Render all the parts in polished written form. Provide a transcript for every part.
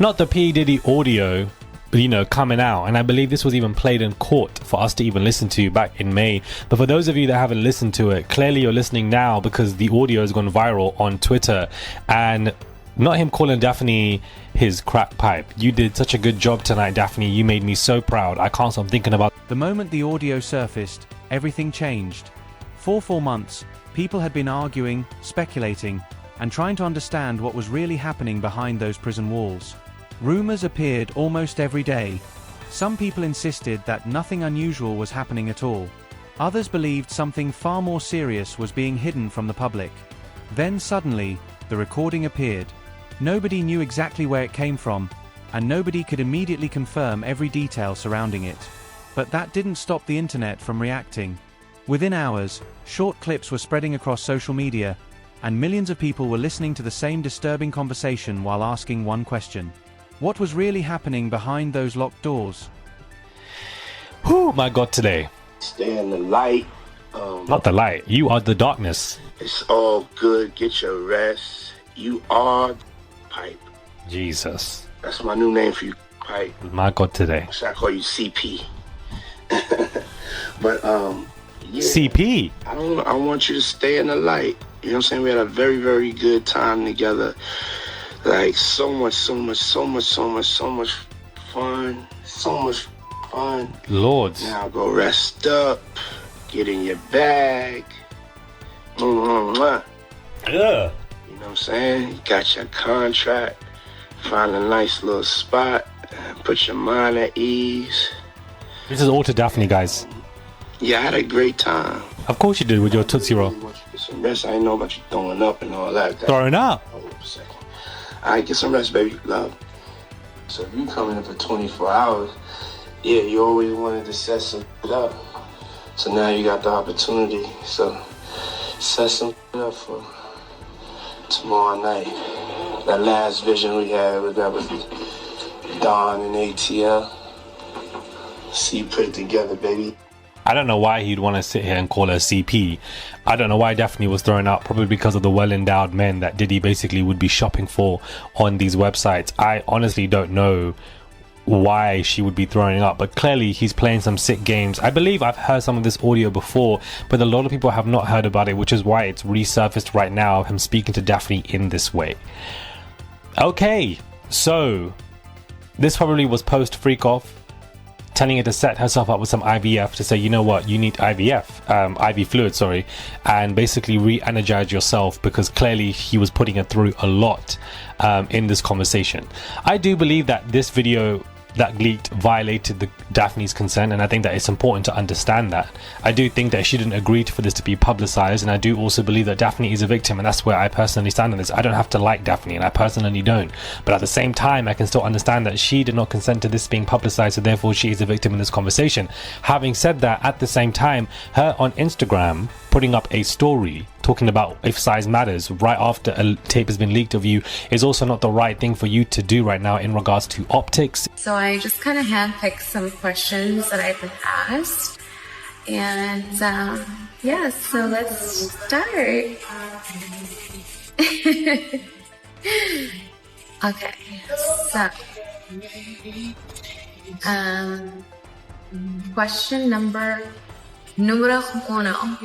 not the P. Diddy audio, you know, coming out. And I believe this was even played in court for us to even listen to back in May. But for those of you that haven't listened to it, clearly you're listening now because the audio has gone viral on Twitter. And not him calling Daphne his crack pipe. You did such a good job tonight, Daphne. You made me so proud. I can't stop thinking about the moment the audio surfaced. Everything changed. For 4 months, people had been arguing, speculating, and trying to understand what was really happening behind those prison walls. Rumors appeared almost every day. Some people insisted that nothing unusual was happening at all. Others believed something far more serious was being hidden from the public. Then suddenly, the recording appeared. Nobody knew exactly where it came from, and nobody could immediately confirm every detail surrounding it. But that didn't stop the internet from reacting. Within hours, short clips were spreading across social media, and millions of people were listening to the same disturbing conversation while asking one question. What was really happening behind those locked doors? Oh my God, today. Stay in the light. Not the light. You are the darkness. It's all good. Get your rest. You are Pipe. Jesus. That's my new name for you, Pipe. My God, today. Should I call you CP? But yeah. CP. I want you to stay in the light. You know what I'm saying? We had a very, very good time together. Like so much fun. Lord. Now go rest up. Get in your bag. Yeah. You know what I'm saying? You got your contract. Find a nice little spot. Put your mind at ease. This is all to Daphne, guys. Yeah, I had a great time. Of course you did with your Tootsie Roll. Get some rest. I didn't know about you throwing up and all that. Throwing up? Hold on a second. Alright, get some rest, baby. Love. So if you coming in for 24 hours, yeah, you always wanted to set some up. So now you got the opportunity. So set some up for tomorrow night. That last vision we had with Don and ATL. See you put it together, baby. I don't know why he'd want to sit here and call her CP. I don't know why Daphne was throwing up, probably because of the well-endowed men that Diddy basically would be shopping for on these websites. I honestly don't know why she would be throwing up, but clearly he's playing some sick games. I believe I've heard some of this audio before, but a lot of people have not heard about it, which is why it's resurfaced right now of him speaking to Daphne in this way. Okay, so this probably was post freak off, telling her to set herself up with some IVF, to say, you know what, you need IV fluid, and basically re-energize yourself, because clearly he was putting her through a lot in this conversation. I do believe that this video that leaked violated Daphne's consent, and I think that it's important to understand that. I do think that she didn't agree for this to be publicized, and I do also believe that Daphne is a victim, and that's where I personally stand on this. I don't have to like Daphne, and I personally don't, but at the same time I can still understand that she did not consent to this being publicized, so therefore she is a victim in this conversation. Having said that, at the same time, her on Instagram putting up a story talking about if size matters right after a tape has been leaked of you is also not the right thing for you to do right now in regards to optics. So I just kind of handpicked some questions that I've been asked, and yeah, so let's start. Okay, so question numero uno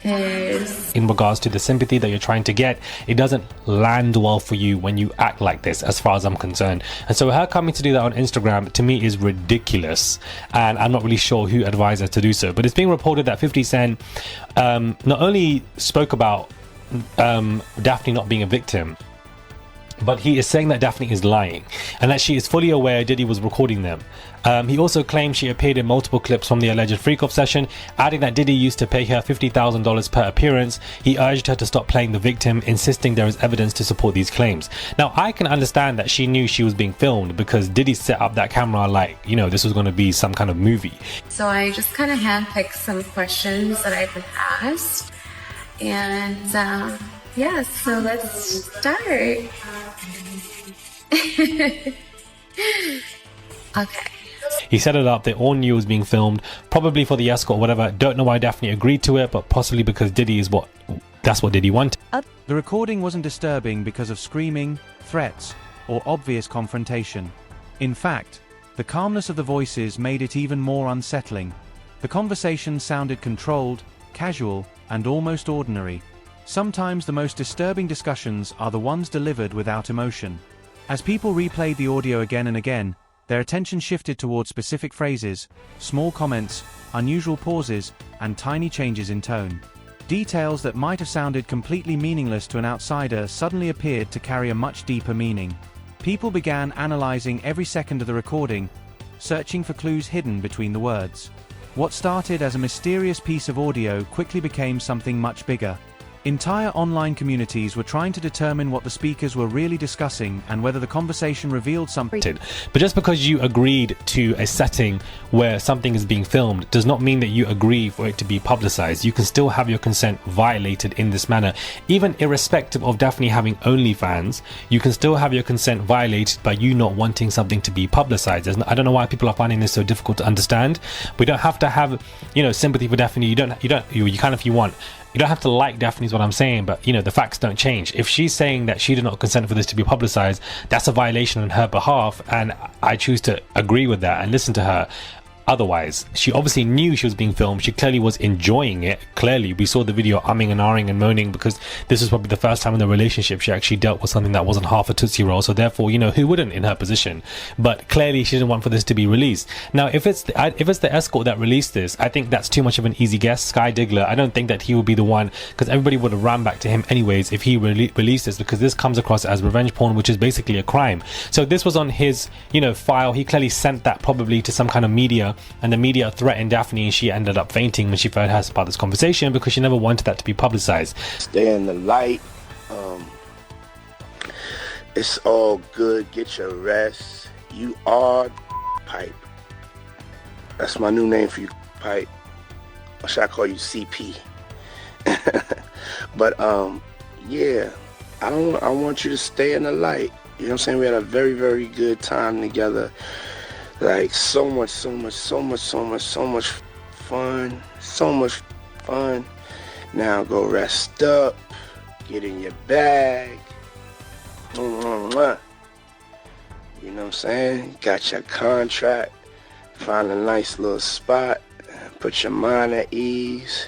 is, in regards to the sympathy that you're trying to get, it doesn't land well for you when you act like this, as far as I'm concerned. And so her coming to do that on Instagram, to me, is ridiculous, and I'm not really sure who advised her to do so. But it's being reported that 50 Cent not only spoke about Daphne not being a victim, but he is saying that Daphne is lying and that she is fully aware Diddy was recording them. He also claimed she appeared in multiple clips from the alleged freak-off session, adding that Diddy used to pay her $50,000 per appearance. He urged her to stop playing the victim, insisting there is evidence to support these claims. Now, I can understand that she knew she was being filmed, because Diddy set up that camera like, you know, this was going to be some kind of movie. So I just kind of handpicked some questions that I've been asked, and yeah, so let's start. Okay. He set it up, they all knew it was being filmed, probably for the escort or whatever. Don't know why Daphne agreed to it, but possibly because that's what Diddy wanted. The recording wasn't disturbing because of screaming, threats, or obvious confrontation. In fact, the calmness of the voices made it even more unsettling. The conversation sounded controlled, casual, and almost ordinary. Sometimes the most disturbing discussions are the ones delivered without emotion. As people replayed the audio again and again, their attention shifted toward specific phrases, small comments, unusual pauses, and tiny changes in tone. Details that might have sounded completely meaningless to an outsider suddenly appeared to carry a much deeper meaning. People began analyzing every second of the recording, searching for clues hidden between the words. What started as a mysterious piece of audio quickly became something much bigger. Entire online communities were trying to determine what the speakers were really discussing and whether the conversation revealed something. But just because you agreed to a setting where something is being filmed does not mean that you agree for it to be publicized. You can still have your consent violated in this manner. Even irrespective of Daphne having OnlyFans, you can still have your consent violated by you not wanting something to be publicized. I don't know why people are finding this so difficult to understand. We don't have to have, sympathy for Daphne. You can if you want. You don't have to like Daphne is what I'm saying, but the facts don't change. If she's saying that she did not consent for this to be publicized, that's a violation on her behalf, and I choose to agree with that and listen to her. Otherwise, she obviously knew she was being filmed. She clearly was enjoying it. Clearly, we saw the video umming and ahhing and moaning because this was probably the first time in the relationship she actually dealt with something that wasn't half a Tootsie Roll. So therefore, who wouldn't in her position? But clearly, she didn't want for this to be released. Now, if it's the escort that released this, I think that's too much of an easy guess. Sky Diggler, I don't think that he would be the one, because everybody would have ran back to him anyways if he released this, because this comes across as revenge porn, which is basically a crime. So this was on his, file. He clearly sent that probably to some kind of media, and the media threatened Daphne, and she ended up fainting when she heard about this conversation because she never wanted that to be publicized. Stay in the light. It's all good. Get your rest. You are Pipe. That's my new name for you, Pipe. Or should I call you CP? But yeah, I want you to stay in the light. You know what I'm saying? We had a very, very good time together. Like so much fun. Now go rest up, get in your bag. You know what I'm saying? Got your contract, find a nice little spot, put your mind at ease.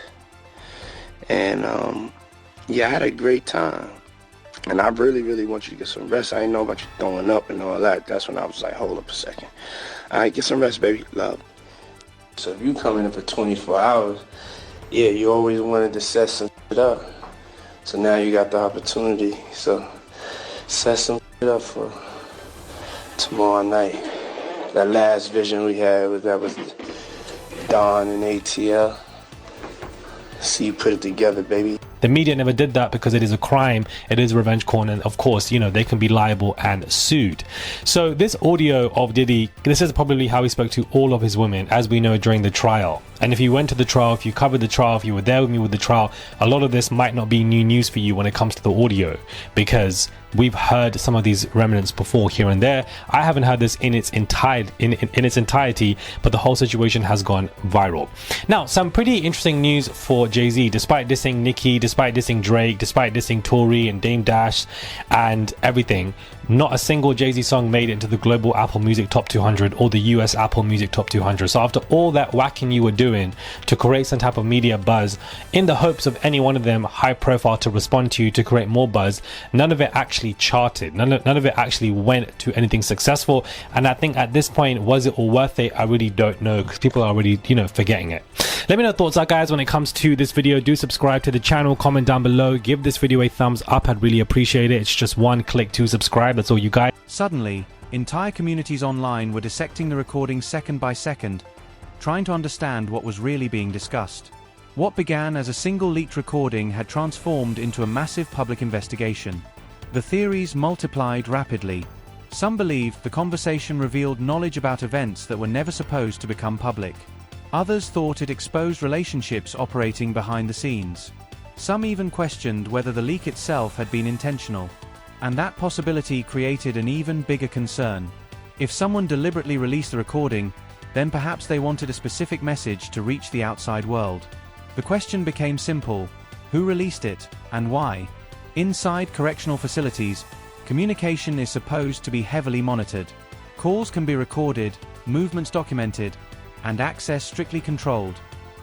And yeah, I had a great time. And I really, really want you to get some rest. I didn't know about you throwing up and all that. That's when I was like, hold up a second. All right, get some rest, baby. Love. So if you coming in for 24 hours, yeah, you always wanted to set some shit up. So now you got the opportunity. So set some shit up for tomorrow night. That last vision we had was Dawn and ATL. See you put it together, baby. The media never did that because it is a crime. It is revenge porn, and of course, they can be liable and sued. So this audio of Diddy, this is probably how he spoke to all of his women, as we know, during the trial. And if you went to the trial, if you covered the trial, if you were there with me with the trial, a lot of this might not be new news for you when it comes to the audio, because we've heard some of these remnants before here and there. I haven't heard this in its entirety, but the whole situation has gone viral. Now, some pretty interesting news for Jay-Z. Despite dissing Nicki, despite dissing Drake, despite dissing Tory and Dame Dash and everything, not a single Jay-Z song made it into the global Apple Music Top 200 or the US Apple Music Top 200. So after all that whacking you were doing to create some type of media buzz in the hopes of any one of them high profile to respond to you to create more buzz, none of it actually charted. None of it actually went to anything successful. And I think at this point, was it all worth it? I really don't know, because people are already, forgetting it. Let me know what thoughts are, guys, when it comes to this video. Do subscribe to the channel, comment down below, give this video a thumbs up. I'd really appreciate it. It's just one click to subscribe. That's all you guys. Suddenly, entire communities online were dissecting the recording second by second, trying to understand what was really being discussed. What began as a single leaked recording had transformed into a massive public investigation. The theories multiplied rapidly. Some believed the conversation revealed knowledge about events that were never supposed to become public. Others thought it exposed relationships operating behind the scenes. Some even questioned whether the leak itself had been intentional. And that possibility created an even bigger concern. If someone deliberately released the recording, then perhaps they wanted a specific message to reach the outside world. The question became simple: who released it, and why? Inside correctional facilities, Communication is supposed to be heavily monitored. Calls can be recorded, movements documented, and access strictly controlled.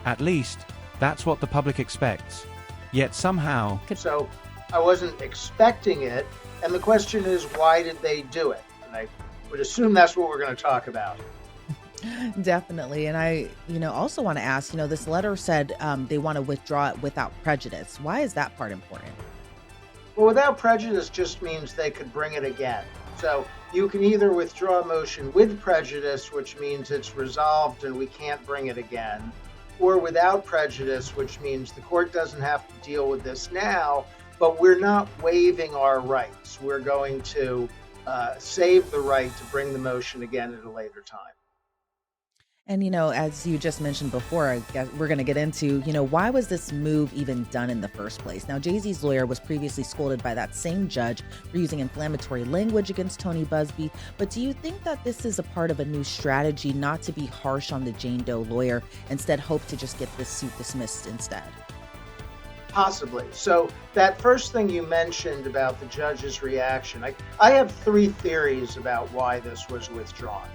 At least, that's what the public expects. Yet somehow... So, I wasn't expecting it, and the question is, why did they do it? And I would assume that's what we're going to talk about. Definitely. And I, also want to ask, this letter said they want to withdraw it without prejudice. Why is that part important? Well, without prejudice just means they could bring it again. So you can either withdraw a motion with prejudice, which means it's resolved and we can't bring it again, or without prejudice, which means the court doesn't have to deal with this now, but we're not waiving our rights. We're going to save the right to bring the motion again at a later time. And, as you just mentioned before, I guess we're going to get into, why was this move even done in the first place? Now, Jay-Z's lawyer was previously scolded by that same judge for using inflammatory language against Tony Busby. But do you think that this is a part of a new strategy not to be harsh on the Jane Doe lawyer, instead hope to just get this suit dismissed instead? Possibly. So that first thing you mentioned about the judge's reaction, I have three theories about why this was withdrawn.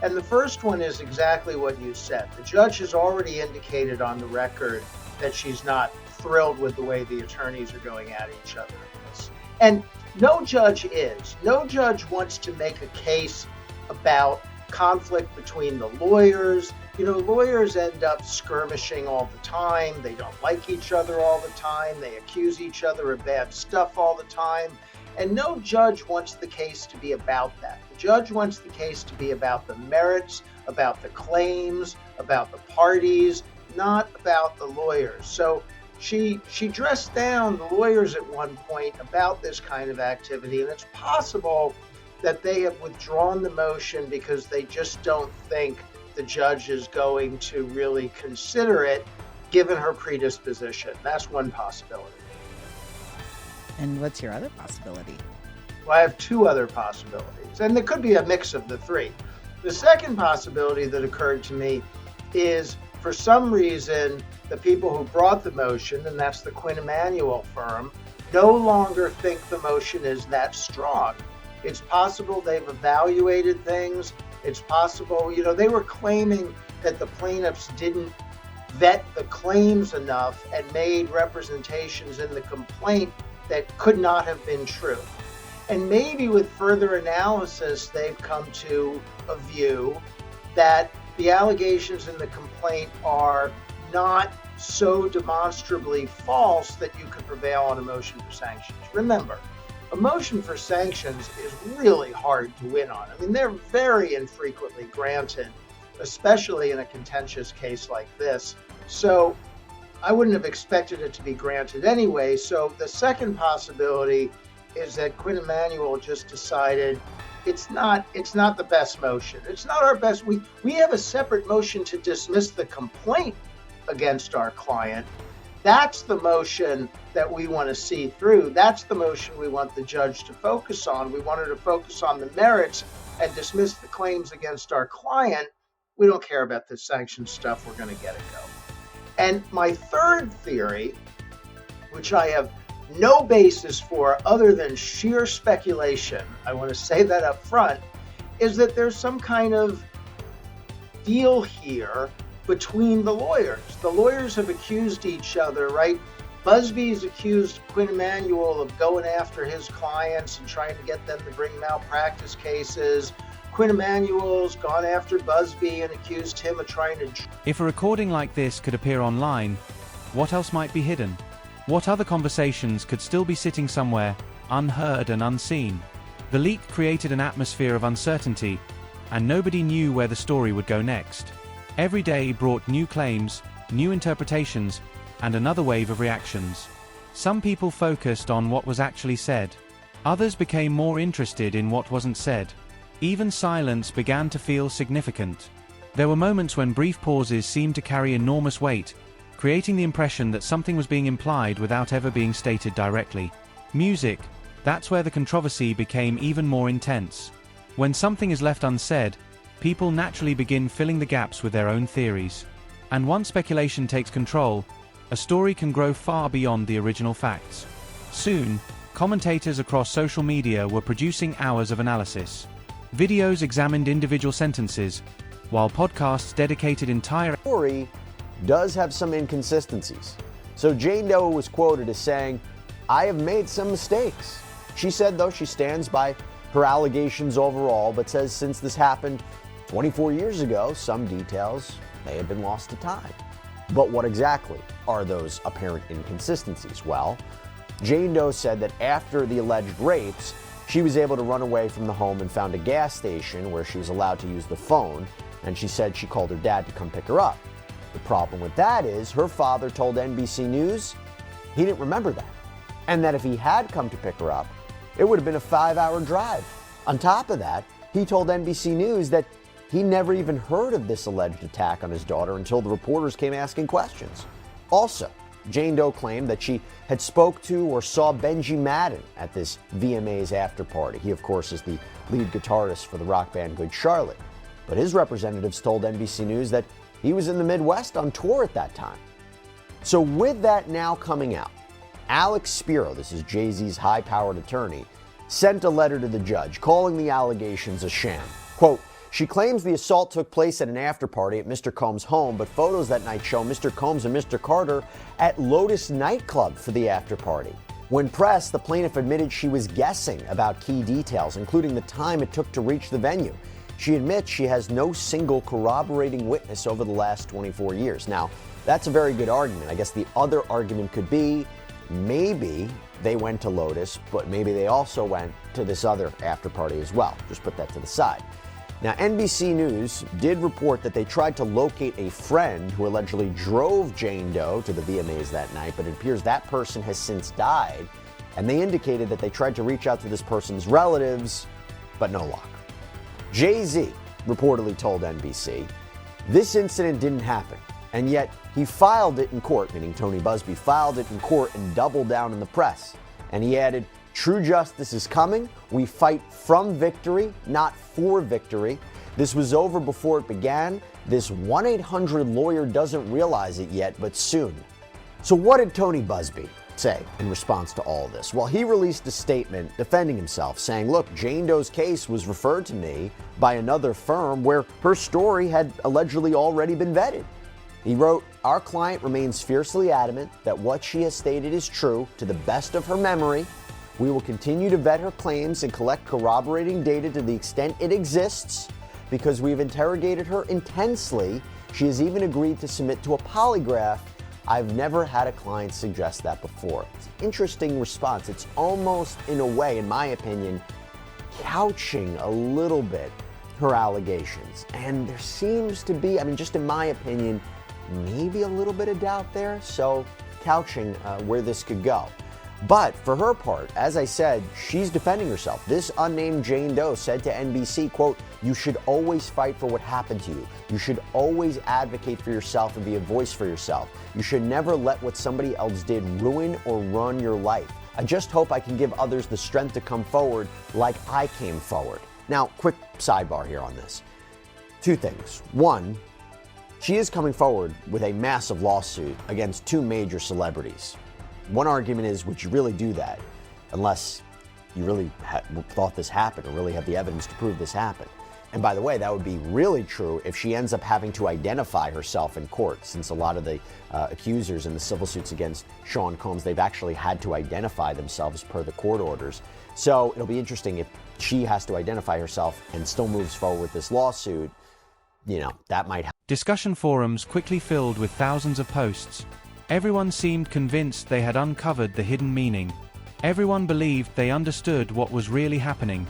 And the first one is exactly what you said. The judge has already indicated on the record that she's not thrilled with the way the attorneys are going at each other in this. And no judge is. No judge wants to make a case about conflict between the lawyers. Lawyers end up skirmishing all the time. They don't like each other all the time. They accuse each other of bad stuff all the time. And no judge wants the case to be about that. The judge wants the case to be about the merits, about the claims, about the parties, not about the lawyers. So she dressed down the lawyers at one point about this kind of activity, and it's possible that they have withdrawn the motion because they just don't think the judge is going to really consider it, given her predisposition. That's one possibility. And what's your other possibility? Well, I have two other possibilities, and there could be a mix of the three. The second possibility that occurred to me is, for some reason, the people who brought the motion, and that's the Quinn Emanuel firm, no longer think the motion is that strong. It's possible they've evaluated things. It's possible, they were claiming that the plaintiffs didn't vet the claims enough and made representations in the complaint that could not have been true. And maybe with further analysis, they've come to a view that the allegations in the complaint are not so demonstrably false that you could prevail on a motion for sanctions. Remember, a motion for sanctions is really hard to win on. I mean, they're very infrequently granted, especially in a contentious case like this. So I wouldn't have expected it to be granted anyway. So the second possibility is that Quinn Emanuel just decided it's not the best motion. It's not our best. We have a separate motion to dismiss the complaint against our client. That's the motion that we want to see through. That's the motion we want the judge to focus on. We want her to focus on the merits and dismiss the claims against our client. We don't care about this sanction stuff. We're going to get it go. And my third theory, which I have no basis for other than sheer speculation, I want to say that up front, is that there's some kind of deal here between the lawyers. The lawyers have accused each other, right? Busby's accused Quinn Emanuel of going after his clients and trying to get them to bring malpractice cases. Quinn Emanuel's gone after Busby and accused him of trying to... If a recording like this could appear online, what else might be hidden? What other conversations could still be sitting somewhere, unheard and unseen? The leak created an atmosphere of uncertainty, and nobody knew where the story would go next. Every day brought new claims, new interpretations, and another wave of reactions. Some people focused on what was actually said. Others became more interested in what wasn't said. Even silence began to feel significant. There were moments when brief pauses seemed to carry enormous weight, creating the impression that something was being implied without ever being stated directly. Music, that's where the controversy became even more intense. When something is left unsaid, people naturally begin filling the gaps with their own theories. And once speculation takes control, a story can grow far beyond the original facts. Soon, Commentators across social media were producing hours of analysis. Videos examined individual sentences, while podcasts dedicated entire story does have some inconsistencies. So Jane Doe was quoted as saying, "I have made some mistakes." She said, though, she stands by her allegations overall, but says since this happened 24 years ago, some details may have been lost to time. But what exactly are those apparent inconsistencies? Well, Jane Doe said that after the alleged rapes, she was able to run away from the home and found a gas station where she was allowed to use the phone, and she said she called her dad to come pick her up. The problem with that is her father told NBC News he didn't remember that, and that if he had come to pick her up, it would have been a 5-hour drive. On top of that, he told NBC News that he never even heard of this alleged attack on his daughter until the reporters came asking questions. Also, Jane Doe claimed that she had spoke to or saw Benji Madden at this VMA's after party. He, of course, is the lead guitarist for the rock band Good Charlotte. But his representatives told NBC News that he was in the Midwest on tour at that time. So with that now coming out, Alex Spiro, this is Jay-Z's high-powered attorney, sent a letter to the judge calling the allegations a sham. Quote, "She claims the assault took place at an after-party at Mr. Combs' home, but photos that night show Mr. Combs and Mr. Carter at Lotus nightclub for the after-party. When pressed, the plaintiff admitted she was guessing about key details, including the time it took to reach the venue. She admits she has no single corroborating witness over the last 24 years. Now, that's a very good argument. I guess the other argument could be maybe they went to Lotus, but maybe they also went to this other after party as well. Just put that to the side. Now, NBC News did report that they tried to locate a friend who allegedly drove Jane Doe to the VMAs that night, but it appears that person has since died, and they indicated that they tried to reach out to this person's relatives, but no luck. Jay-Z reportedly told NBC, "This incident didn't happen, and yet he filed it in court," meaning Tony Busby filed it in court and doubled down in the press. And he added, "True justice is coming. We fight from victory, not for victory. This was over before it began. This 1-800 lawyer doesn't realize it yet, but soon." So what did Tony Busby say in response to all of this? Well, he released a statement defending himself, saying, "Look, Jane Doe's case was referred to me by another firm where her story had allegedly already been vetted." He wrote, "Our client remains fiercely adamant that what she has stated is true to the best of her memory. We will continue to vet her claims and collect corroborating data to the extent it exists. Because we've interrogated her intensely, she has even agreed to submit to a polygraph. I've never had a client suggest that before." It's an interesting response. It's almost, in a way, in my opinion, couching a little bit her allegations. And there seems to be, just in my opinion, maybe a little bit of doubt there. So couching where this could go. But for her part, as I said, she's defending herself. This unnamed Jane Doe said to NBC, quote, "You should always fight for what happened to you. You should always advocate for yourself and be a voice for yourself. You should never let what somebody else did ruin or run your life. I just hope I can give others the strength to come forward like I came forward." Now, quick sidebar here on this. Two things. One, she is coming forward with a massive lawsuit against two major celebrities. One argument is, would you really do that unless you really thought this happened or really have the evidence to prove this happened? And by the way, that would be really true if she ends up having to identify herself in court, since a lot of the accusers in the civil suits against Sean Combs, they've actually had to identify themselves per the court orders. So it'll be interesting if she has to identify herself and still moves forward with this lawsuit. That might happen. Discussion forums quickly filled with thousands of posts. Everyone seemed convinced they had uncovered the hidden meaning. Everyone believed they understood what was really happening.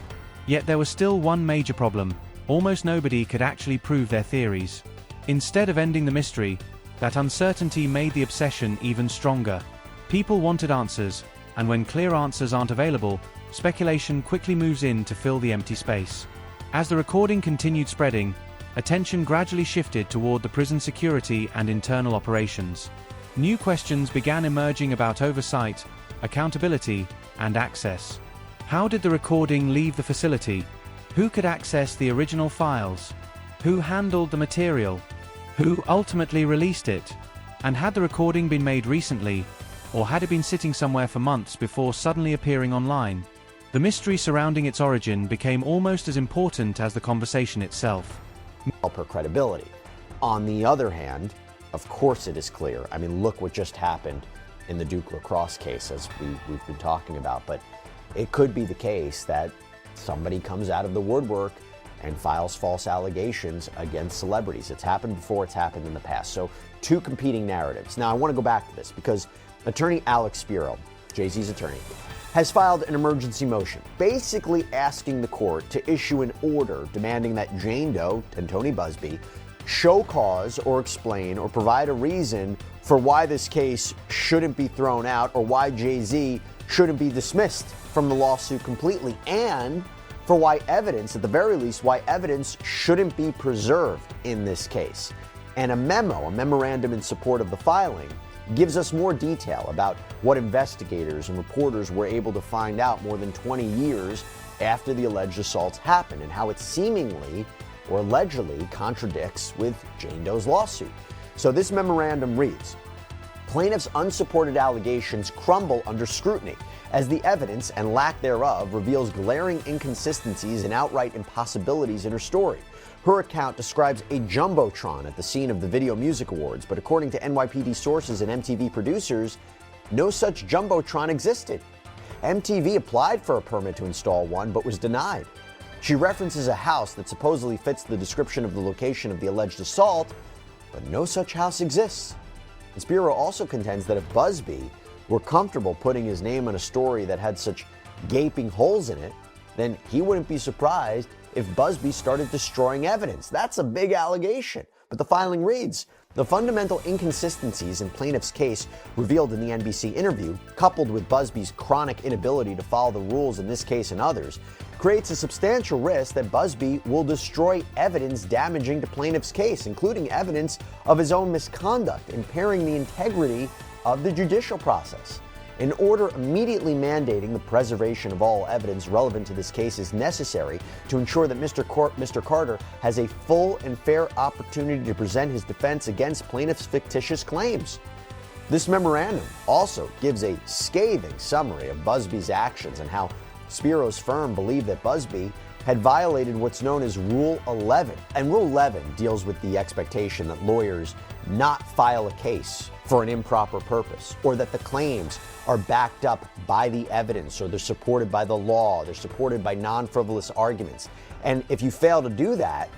Yet there was still one major problem. Almost nobody could actually prove their theories. Instead of ending the mystery, that uncertainty made the obsession even stronger. People wanted answers, and when clear answers aren't available, speculation quickly moves in to fill the empty space. As the recording continued spreading, attention gradually shifted toward the prison security and internal operations. New questions began emerging about oversight, accountability, and access. How did the recording leave the facility? Who could access the original files? Who handled the material? Who ultimately released it? And had the recording been made recently, or had it been sitting somewhere for months before suddenly appearing online? The mystery surrounding its origin became almost as important as the conversation itself. Help her credibility. On the other hand, of course it is clear. I mean, look what just happened in the Duke lacrosse case, as we've been talking about. But it could be the case that somebody comes out of the woodwork and files false allegations against celebrities. It's happened before, it's happened in the past. So two competing narratives. Now I want to go back to this because attorney Alex Spiro, Jay-Z's attorney, has filed an emergency motion, basically asking the court to issue an order demanding that Jane Doe and Tony Busby show cause or explain or provide a reason for why this case shouldn't be thrown out or why Jay-Z shouldn't be dismissed from the lawsuit completely, and for why evidence, at the very least, why evidence shouldn't be preserved in this case. And a memorandum in support of the filing, gives us more detail about what investigators and reporters were able to find out more than 20 years after the alleged assaults happened, and how it seemingly or allegedly contradicts with Jane Doe's lawsuit. So this memorandum reads, plaintiff's unsupported allegations crumble under scrutiny as the evidence and lack thereof reveals glaring inconsistencies and outright impossibilities in her story. Her account describes a jumbotron at the scene of the Video Music Awards, but according to NYPD sources and MTV producers, no such jumbotron existed. MTV applied for a permit to install one, but was denied. She references a house that supposedly fits the description of the location of the alleged assault, but no such house exists. And Spiro also contends that if Busby were comfortable putting his name on a story that had such gaping holes in it, then he wouldn't be surprised if Busby started destroying evidence. That's a big allegation. But the filing reads, the fundamental inconsistencies in plaintiff's case revealed in the NBC interview, coupled with Busby's chronic inability to follow the rules in this case and others, creates a substantial risk that Busby will destroy evidence damaging to plaintiff's case, including evidence of his own misconduct, impairing the integrity of the judicial process. An order immediately mandating the preservation of all evidence relevant to this case is necessary to ensure that Mr. Carter has a full and fair opportunity to present his defense against plaintiff's fictitious claims. This memorandum also gives a scathing summary of Busby's actions and how Spiro's firm believed that Busby had violated what's known as Rule 11. And Rule 11 deals with the expectation that lawyers not file a case for an improper purpose, or that the claims are backed up by the evidence, or they're supported by the law, they're supported by non-frivolous arguments. And if you fail to do that,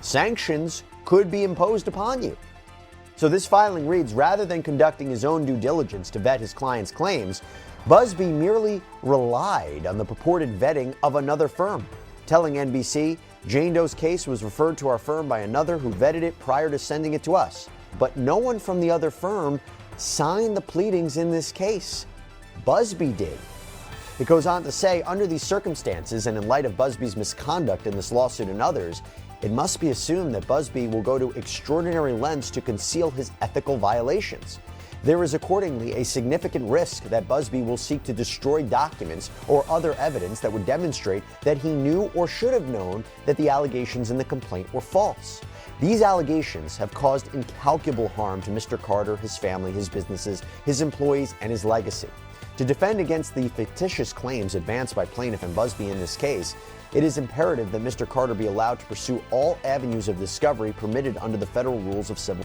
sanctions could be imposed upon you. So this filing reads, rather than conducting his own due diligence to vet his client's claims, Busby merely relied on the purported vetting of another firm, telling NBC, Jane Doe's case was referred to our firm by another who vetted it prior to sending it to us. But no one from the other firm signed the pleadings in this case. Busby did. It goes on to say, under these circumstances and in light of Busby's misconduct in this lawsuit and others, it must be assumed that Busby will go to extraordinary lengths to conceal his ethical violations. There is accordingly a significant risk that Busby will seek to destroy documents or other evidence that would demonstrate that he knew or should have known that the allegations in the complaint were false. These allegations have caused incalculable harm to Mr. Carter, his family, his businesses, his employees, and his legacy. To defend against the fictitious claims advanced by plaintiff and Busby in this case, it is imperative that Mr. Carter be allowed to pursue all avenues of discovery permitted under the federal rules of civil